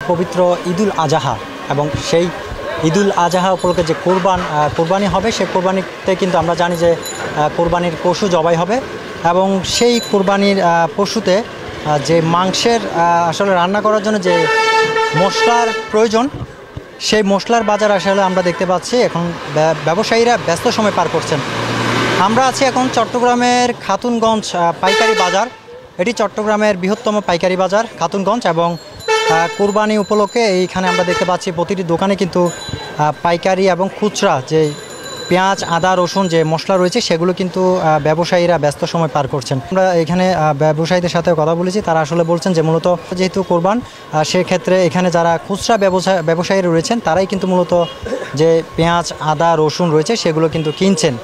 পবিত্র ঈদুল আজহা এবং সেই ঈদুল আজহা উপলক্ষে যে কোরবানি হবে, সেই কোরবানিতে কিন্তু আমরা জানি যে কোরবানির পশু জবাই হবে এবং সেই কোরবানির পশুতে যে মাংসের আসলে রান্না করার জন্য যে মশলার প্রয়োজন, সেই মশলার বাজার আসলে আমরা দেখতে পাচ্ছি এখন ব্যবসায়ীরা ব্যস্ত সময় পার করছেন। আমরা আছি এখন চট্টগ্রামের খাতুনগঞ্জ পাইকারি বাজার। এটি চট্টগ্রামের বৃহত্তম পাইকারি বাজার খাতুনগঞ্জ এবং কুরবানি উপলক্ষে এইখানে আমরা দেখতে পাচ্ছি প্রতিটি দোকানে কিন্তু পাইকারি এবং খুচরা যে পেঁয়াজ, আদা, রসুন যে মশলা রয়েছে সেগুলো কিন্তু ব্যবসায়ীরা ব্যস্ত সময় পার করছেন। আমরা এখানে ব্যবসায়ীদের সাথে কথা বলেছি, তারা আসলে বলছেন যে মূলত যেহেতু কোরবান, সেক্ষেত্রে এখানে যারা খুচরা ব্যবসায়ীরা রয়েছেন তারাই কিন্তু মূলত যে পেঁয়াজ, আদা, রসুন রয়েছে সেগুলো কিন্তু কিনছেন।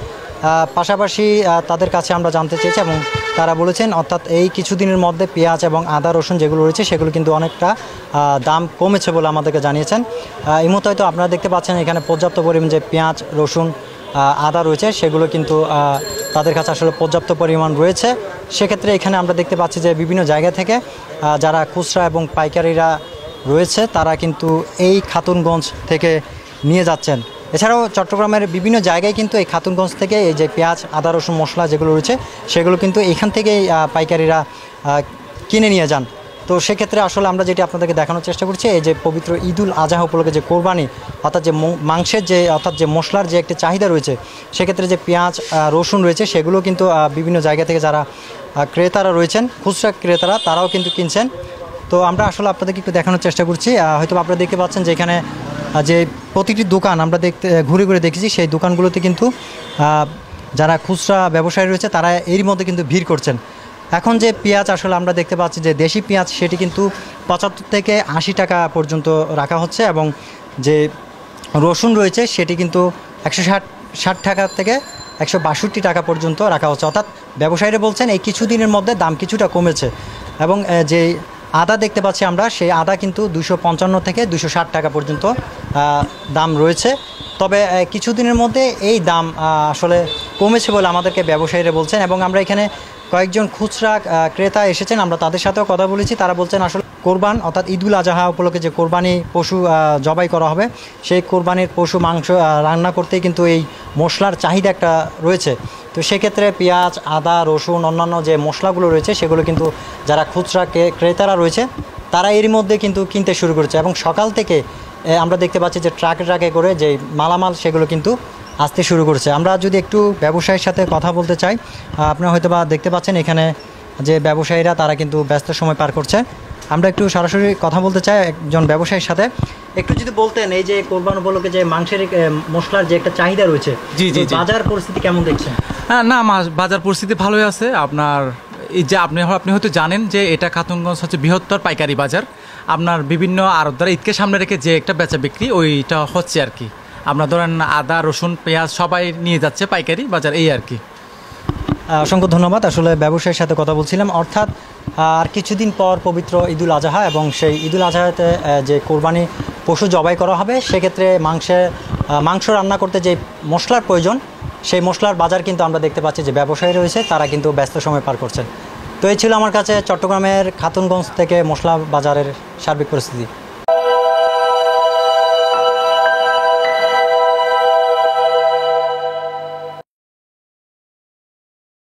পাশাপাশি তাদের কাছে আমরা জানতে চেয়েছি এবং তারা বলেছেন অর্থাৎ এই কিছুদিনের মধ্যে পেঁয়াজ এবং আদা, রসুন যেগুলো রয়েছে সেগুলো কিন্তু অনেকটা দাম কমেছে বলে আমাদেরকে জানিয়েছেন। এই মুহূর্তে হয়তো আপনারা দেখতে পাচ্ছেন এখানে পর্যাপ্ত পরিমাণ যে পেঁয়াজ, রসুন, আদা রয়েছে সেগুলো কিন্তু তাদের কাছে আসলে পর্যাপ্ত পরিমাণ রয়েছে। সেক্ষেত্রে এখানে আমরা দেখতে পাচ্ছি যে বিভিন্ন জায়গা থেকে যারা খুচরা এবং পাইকারিরা রয়েছে তারা কিন্তু এই খাতুনগঞ্জ থেকে নিয়ে যাচ্ছেন। এছাড়াও চট্টগ্রামের বিভিন্ন জায়গায় কিন্তু এই খাতুনগঞ্জ থেকে এই যে পেঁয়াজ, আদা, রসুন মশলা যেগুলো রয়েছে সেগুলো কিন্তু এখান থেকেই পাইকারিরা কিনে নিয়ে যান। তো সেক্ষেত্রে আসলে আমরা যেটি আপনাদেরকে দেখানোর চেষ্টা করছি, এই যে পবিত্র ঈদুল আজহা উপলক্ষে যে কোরবানি অর্থাৎ যে মাংসের যে অর্থাৎ যে মশলার যে একটা চাহিদা রয়েছে, সেক্ষেত্রে যে পেঁয়াজ, রসুন রয়েছে সেগুলো কিন্তু বিভিন্ন জায়গা থেকে যারা ক্রেতারা রয়েছেন, খুচরা ক্রেতারা, তারাও কিন্তু কিনছেন। তো আমরা আসলে আপনাদেরকে একটু দেখানোর চেষ্টা করছি। হয়তো আপনারা দেখতে পাচ্ছেন যে এখানে যে প্রতিটি দোকান আমরা ঘুরে ঘুরে দেখেছি, সেই দোকানগুলোতে কিন্তু যারা খুচরা ব্যবসায়ী রয়েছে তারা এরই মধ্যে কিন্তু ভিড় করছেন। এখন যে পেঁয়াজ আসলে আমরা দেখতে পাচ্ছি যে দেশি পেঁয়াজ সেটি কিন্তু 75 থেকে 80 টাকা পর্যন্ত রাখা হচ্ছে এবং যে রসুন রয়েছে সেটি কিন্তু 160 টাকা থেকে 162 টাকা পর্যন্ত রাখা হচ্ছে। অর্থাৎ ব্যবসায়ীরা বলছেন এই কিছুদিনের মধ্যে দাম কিছুটা কমেছে এবং যে আদা দেখতে পাচ্ছি আমরা, সেই আদা কিন্তু 255 থেকে 260 টাকা পর্যন্ত দাম রয়েছে। তবে কিছুদিনের মধ্যে এই দাম আসলে কমেছে বলে আমাদেরকে ব্যবসায়ীরা বলছেন এবং আমরা এখানে কয়েকজন খুচরা ক্রেতা এসেছেন, আমরা তাদের সাথেও কথা বলেছি। তারা বলছেন আসলে কোরবান অর্থাৎ ঈদুল আজহা উপলক্ষে যে কোরবানি পশু জবাই করা হবে, সেই কোরবানির পশু মাংস রান্না করতেই কিন্তু এই মশলার চাহিদা একটা রয়েছে। তো সেক্ষেত্রে পেঁয়াজ, আদা, রসুন অন্যান্য যে মশলাগুলো রয়েছে সেগুলো কিন্তু যারা খুচরা ক্রেতারা রয়েছে তারা এরই মধ্যে কিন্তু কিনতে শুরু করেছে এবং সকাল থেকে আমরা দেখতে পাচ্ছি যে ট্রাকে করে যে মালামাল সেগুলো কিন্তু আসতে শুরু করেছে। আমরা যদি একটু ব্যবসায়ীর সাথে কথা বলতে চাই, আপনারা হয়তো বা দেখতে পাচ্ছেন এখানে যে ব্যবসায়ীরা তারা কিন্তু ব্যস্ত সময় পার করছে। আমরা একটু সরাসরি কথা বলতে চাই একজন ব্যবসায়ীর সাথে। একটু যদি বলতেন এই যে কোরবান উপলক্ষে যে মাংসের মশলার যে একটা চাহিদা রয়েছে, বাজার পরিস্থিতি কেমন দেখছেন? না, বাজার পরিস্থিতি ভালোই আছে। আপনার এই যে আপনি হয়তো জানেন যে এটা খাতুনগঞ্জ হচ্ছে বৃহত্তর পাইকারি বাজার। আপনার বিভিন্ন আড়তদার ঈদকে সামনে রেখে যে একটা বেচা বিক্রি ওইটা হচ্ছে আর কি। আপনার ধরেন আদা, রসুন, পেঁয়াজ সবাই নিয়ে যাচ্ছে পাইকারি বাজার, এই আর কি। অসংখ্য ধন্যবাদ। আসলে ব্যবসায়ীর সাথে কথা বলছিলাম। অর্থাৎ আর কিছুদিন পর পবিত্র ঈদুল আজহা এবং সেই ঈদুল আজহাতে যে কোরবানি পশু জবাই করা হবে, সেক্ষেত্রে মাংস রান্না করতে যে মশলার প্রয়োজন, সেই মশলার বাজার কিন্তু আমরা দেখতে পাচ্ছি যে ব্যবসায়ী রয়েছে তারা কিন্তু ব্যস্ত সময় পার করছেন। তো এই ছিল আমার কাছে চট্টগ্রামের খাতুনগঞ্জ থেকে মশলা বাজারের সার্বিক পরিস্থিতি।